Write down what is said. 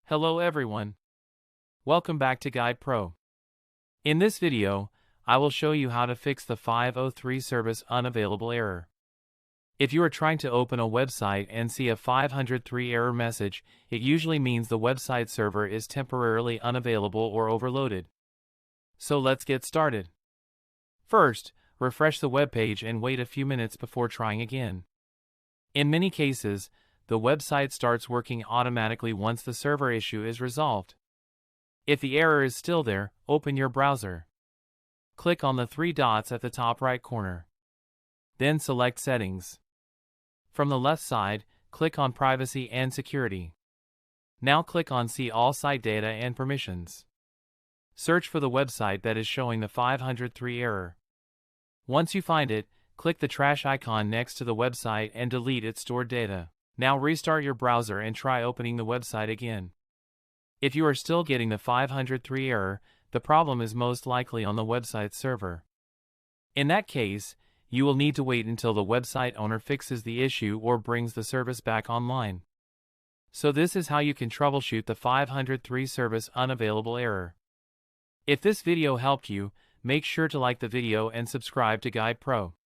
Hello everyone. Welcome back to Guide Pro. In this video, I will show you how to fix the 503 Service Unavailable error. If you are trying to open a website and see a 503 error message, it usually means the website server is temporarily unavailable or overloaded. So let's get started. First, refresh the web page and wait a few minutes before trying again. In many cases, the website starts working automatically once the server issue is resolved. If the error is still there, open your browser. Click on the three dots at the top right corner. Then select Settings. From the left side, click on Privacy and Security. Now click on See All Site Data and Permissions. Search for the website that is showing the 503 error. Once you find it, click the trash icon next to the website and delete its stored data. Now restart your browser and try opening the website again. If you are still getting the 503 error, the problem is most likely on the website server. In that case, you will need to wait until the website owner fixes the issue or brings the service back online. So this is how you can troubleshoot the 503 Service Unavailable error. If this video helped you, make sure to like the video and subscribe to Guide Pro.